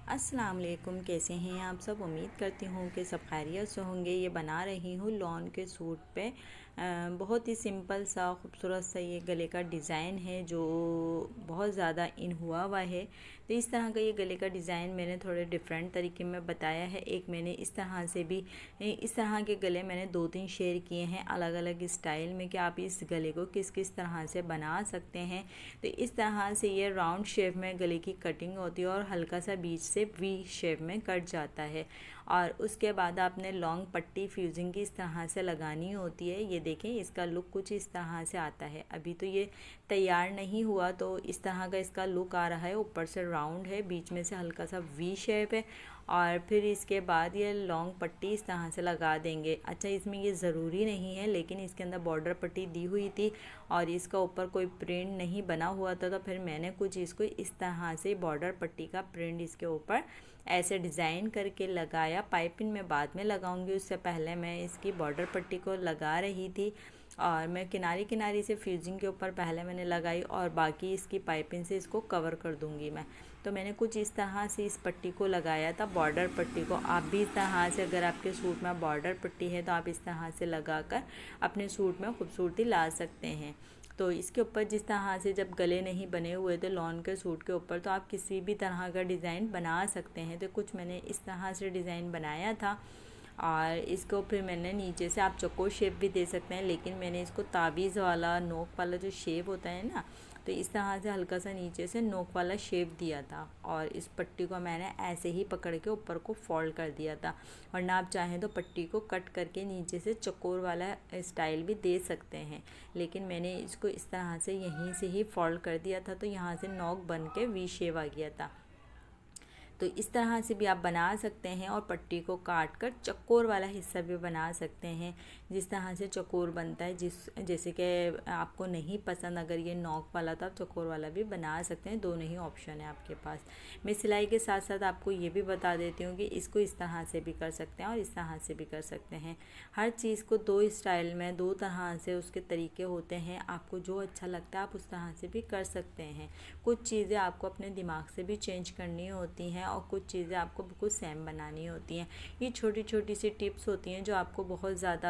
अस्सलाम वालेकुम। कैसे हैं आप सब? उम्मीद करती हूँ कि सब खैरियत से होंगे। ये बना रही हूँ लॉन के सूट पे बहुत ही सिंपल सा खूबसूरत सा ये गले का डिज़ाइन है जो बहुत ज़्यादा इन हुआ है। तो इस तरह का ये गले का डिज़ाइन मैंने थोड़े डिफरेंट तरीके में बताया है। एक मैंने इस तरह से भी इस तरह के गले मैंने 2-3 शेयर किए हैं अलग अलग स्टाइल में कि आप इस गले को किस किस तरह से बना सकते हैं। तो इस तरह से ये राउंड शेप में गले की कटिंग होती है और हल्का सा बीच से वी शेप में कट जाता है। और उसके बाद आपने लॉन्ग पट्टी फ्यूजिंग की इस तरह से लगानी होती है। ये देखें, इसका लुक कुछ इस तरह से आता है। अभी तो ये तैयार नहीं हुआ तो इस तरह का इसका लुक आ रहा है। ऊपर से राउंड है, बीच में से हल्का सा वी शेप है और फिर इसके बाद ये लॉन्ग पट्टी इस तरह से लगा देंगे। अच्छा, इसमें ये ज़रूरी नहीं है, लेकिन इसके अंदर बॉर्डर पट्टी दी हुई थी और इसका ऊपर कोई प्रिंट नहीं बना हुआ था, तो फिर मैंने कुछ इसको इस तरह से बॉर्डर पट्टी का प्रिंट इसके ऊपर ऐसे डिज़ाइन करके लगाया। पाइपिंग में बाद में लगाऊंगी, उससे पहले मैं इसकी बॉर्डर पट्टी को लगा रही थी और मैं किनारी किनारी से फ्यूजिंग के ऊपर पहले मैंने लगाई और बाकी इसकी पाइपिंग से इसको कवर कर दूंगी मैं। तो मैंने कुछ इस तरह से इस पट्टी को लगाया था, बॉर्डर पट्टी को। आप भी इस तरह से, अगर आपके सूट में बॉर्डर पट्टी है तो आप इस तरह से लगाकर अपने सूट में खूबसूरती ला सकते हैं। तो इसके ऊपर जिस तरह से जब गले नहीं बने हुए थे लॉन के सूट के ऊपर, तो आप किसी भी तरह का डिज़ाइन बना सकते हैं। तो कुछ मैंने इस तरह से डिज़ाइन बनाया था और इसको फिर मैंने नीचे से, आप चौकोर शेप भी दे सकते हैं, लेकिन मैंने इसको तावीज़ वाला नोक वाला जो शेप होता है ना, तो इस तरह से हल्का सा नीचे से नोक वाला शेप दिया था और इस पट्टी को मैंने ऐसे ही पकड़ के ऊपर को फोल्ड कर दिया था। वरना आप चाहें तो पट्टी को कट करके नीचे से चौकोर वाला स्टाइल भी दे सकते हैं, लेकिन मैंने इसको इस तरह से यहीं से ही फोल्ड कर दिया था, तो यहाँ से नोक बन के वी शेप आ गया था। तो इस तरह से भी आप बना सकते हैं और पट्टी को काट कर चकोर वाला हिस्सा भी बना सकते हैं। जिस तरह से चकोर बनता है, जैसे कि आपको नहीं पसंद अगर ये नॉक वाला, तो आप चकोर वाला भी बना सकते हैं। दोनों ही ऑप्शन है आपके पास। मैं सिलाई के साथ साथ आपको ये भी बता देती हूँ कि इसको इस तरह से भी कर सकते हैं और इस तरह से भी कर सकते हैं। हर चीज़ को दो स्टाइल में, दो तरह से उसके तरीके होते हैं। आपको जो अच्छा लगता है आप उस तरह से भी कर सकते हैं। कुछ चीज़ें आपको अपने दिमाग से भी चेंज करनी होती हैं और कुछ चीज़ें आपको बिल्कुल सेम बनानी होती हैं। ये छोटी छोटी सी टिप्स होती हैं जो आपको बहुत ज़्यादा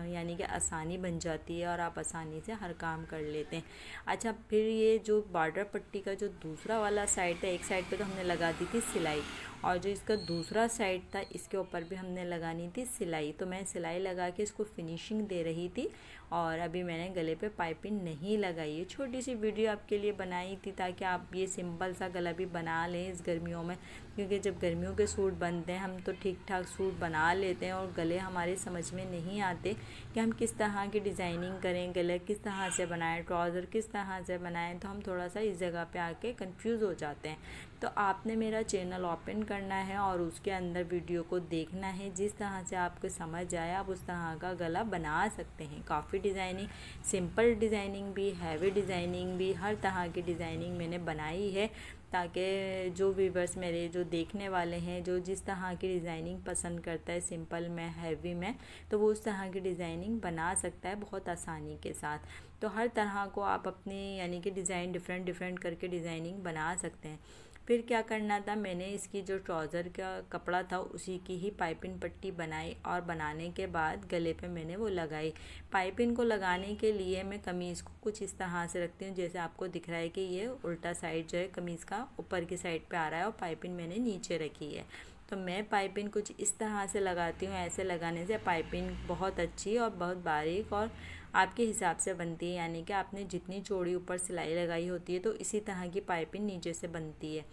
यानी कि आसानी बन जाती है और आप आसानी से हर काम कर लेते हैं। अच्छा, फिर ये जो बॉर्डर पट्टी का जो दूसरा वाला साइड था, एक साइड पे तो हमने लगा दी थी सिलाई और जो इसका दूसरा साइड था इसके ऊपर भी हमने लगानी थी सिलाई। तो मैं सिलाई लगा के इसको फिनिशिंग दे रही थी और अभी मैंने गले पे पाइपिंग नहीं लगाई। ये छोटी सी वीडियो आपके लिए बनाई थी ताकि आप ये सिंपल सा गला भी बना लें इस गर्मियों में, क्योंकि जब गर्मियों के सूट बनते हैं हम तो ठीक ठाक सूट बना लेते हैं और गले हमारे समझ में नहीं आते कि हम किस तरह की डिज़ाइनिंग करें, गले किस तरह से बनाएं, ट्राउज़र किस तरह से बनाएं। तो हम थोड़ा सा इस जगह पे आके कंफ्यूज हो जाते हैं। तो आपने मेरा चैनल ओपन करना है और उसके अंदर वीडियो को देखना है। जिस तरह से आपको समझ आए आप उस तरह का गला बना सकते हैं। काफ़ी डिज़ाइनिंग, सिंपल डिज़ाइनिंग भी, हैवी डिज़ाइनिंग भी, हर तरह की डिज़ाइनिंग मैंने बनाई है ताकि जो व्यूअर्स मेरे जो देखने वाले हैं, जो जिस तरह की डिज़ाइनिंग पसंद करता है, सिंपल में, हैवी में, तो वो उस तरह की डिज़ाइनिंग बना सकता है बहुत आसानी के साथ। तो हर तरह को आप अपनी यानी कि डिज़ाइन डिफरेंट डिफरेंट करके डिज़ाइनिंग बना सकते हैं। फिर क्या करना था, मैंने इसकी जो ट्राउज़र का कपड़ा था उसी की ही पाइपिंग पट्टी बनाई और बनाने के बाद गले पे मैंने वो लगाई। पाइपिंग को लगाने के लिए मैं कमीज़ को कुछ इस तरह से रखती हूँ, जैसे आपको दिख रहा है कि ये उल्टा साइड जो है कमीज़ का ऊपर की साइड पे आ रहा है और पाइपिंग मैंने नीचे रखी है। तो मैं पाइपिंग कुछ इस तरह से लगाती हूँ। ऐसे लगाने से पाइपिंग बहुत अच्छी और बहुत बारीक और आपके हिसाब से बनती है, यानी कि आपने जितनी चौड़ी ऊपर सिलाई लगाई होती है तो इसी तरह की पाइपिंग नीचे से बनती है।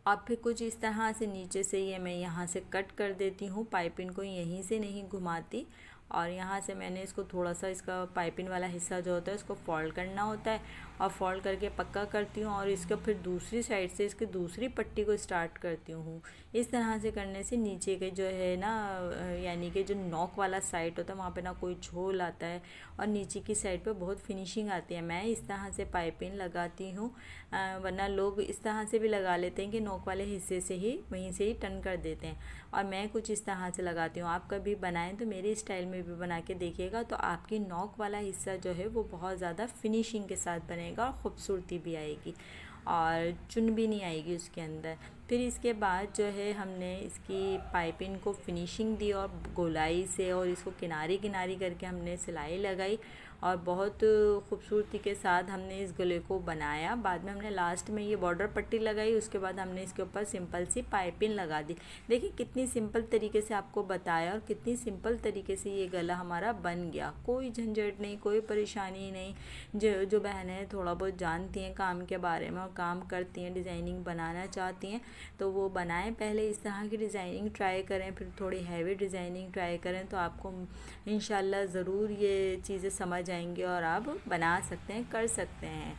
और फिर कुछ इस तरह से नीचे से ये मैं यहाँ से कट कर देती हूँ, पाइपिंग को यहीं से नहीं घुमाती और यहाँ से मैंने इसको थोड़ा सा, इसका पाइपिंग वाला हिस्सा जो होता है उसको फोल्ड करना होता है और फोल्ड करके पक्का करती हूँ और इसको फिर दूसरी साइड से इसकी दूसरी पट्टी को स्टार्ट करती हूँ। इस तरह से करने से नीचे के जो है ना, यानी कि जो नॉक वाला साइड होता है वहाँ पे ना कोई झोल आता है और नीचे की साइड पे बहुत फिनिशिंग आती है। मैं इस तरह से पाइपिंग लगाती हूँ, वरना लोग इस तरह से भी लगा लेते हैं कि नोक वाले हिस्से से ही, वहीं से ही टर्न कर देते हैं, और मैं कुछ इस तरह से लगाती हूँ। आप कभी बनाएं तो मेरे स्टाइल में भी बना के देखिएगा, तो आपकी नोक वाला हिस्सा जो है वो बहुत ज़्यादा फिनिशिंग के साथ बनेगा और ख़ूबसूरती भी आएगी। और चुन भी नहीं आएगी उसके अंदर। फिर इसके बाद जो है हमने इसकी पाइपिंग को फिनिशिंग दी और गोलाई से, और इसको किनारी किनारी करके हमने सिलाई लगाई और बहुत खूबसूरती के साथ हमने इस गले को बनाया। बाद में हमने लास्ट में ये बॉर्डर पट्टी लगाई, उसके बाद हमने इसके ऊपर सिंपल सी पाइपिंग लगा दी। देखिए कितनी सिंपल तरीके से आपको बताया और कितनी सिंपल तरीके से ये गला हमारा बन गया। कोई झंझट नहीं, कोई परेशानी नहीं। जो बहनें थोड़ा बहुत जानती हैं काम के बारे में और काम करती हैं, डिज़ाइनिंग बनाना चाहती हैं, तो वो बनाएं। पहले इस तरह की डिज़ाइनिंग ट्राई करें, फिर थोड़ी हैवी डिज़ाइनिंग ट्राई करें, तो आपको इंशाल्लाह ज़रूर ये चीज़ें समझ आएंगी और आप बना सकते हैं, कर सकते हैं।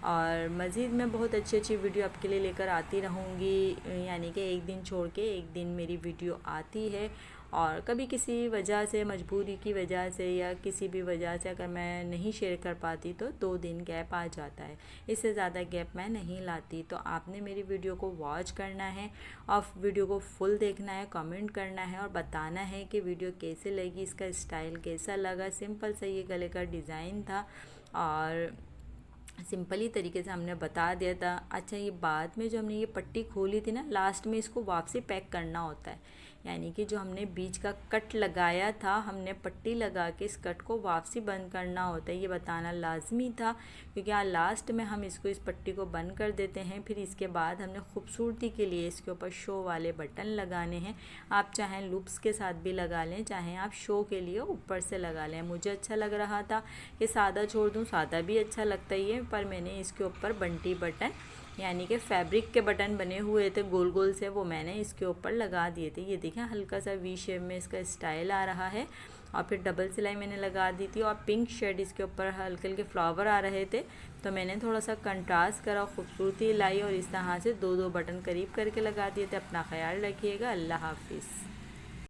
और मज़ीद मैं बहुत अच्छी अच्छी वीडियो आपके लिए लेकर आती रहूँगी, यानी कि एक दिन छोड़ के एक दिन मेरी वीडियो आती है। और कभी किसी वजह से, मजबूरी की वजह से या किसी भी वजह से अगर मैं नहीं शेयर कर पाती तो 2 दिन गैप आ जाता है, इससे ज़्यादा गैप मैं नहीं लाती। तो आपने मेरी वीडियो को वॉच करना है और वीडियो को फुल देखना है, कमेंट करना है और बताना है कि वीडियो कैसे लगी, इसका स्टाइल कैसा लगा। सिंपल सा ये गले का डिज़ाइन था और सिंपल ही तरीके से हमने बता दिया था। अच्छा, ये बाद में जो हमने ये पट्टी खोली थी ना, लास्ट में इसको वापसी पैक करना होता है, यानी कि जो हमने बीच का कट लगाया था, हमने पट्टी लगा के इस कट को वापसी बंद करना होता है। ये बताना लाजमी था क्योंकि यहाँ लास्ट में हम इसको, इस पट्टी को बंद कर देते हैं। फिर इसके बाद हमने खूबसूरती के लिए इसके ऊपर शो वाले बटन लगाने हैं। आप चाहें लूप्स के साथ भी लगा लें, चाहें आप शो के लिए ऊपर से लगा लें। मुझे अच्छा लग रहा था कि सादा छोड़ दूँ, सादा भी अच्छा लगता ही है, पर मैंने इसके ऊपर बंटी बटन, यानी कि फैब्रिक के बटन बने हुए थे गोल गोल से, वो मैंने इसके ऊपर लगा दिए थे। ये देखें हल्का सा वी शेप में इसका स्टाइल आ रहा है। और फिर डबल सिलाई मैंने लगा दी थी और पिंक शेड इसके ऊपर हल्के हल्के फ्लावर आ रहे थे, तो मैंने थोड़ा सा कंट्रास्ट करा, खूबसूरती लाई और इस तरह से 2-2 बटन करीब करके लगा दिए थे। अपना ख्याल रखिएगा। अल्लाह हाफिज़।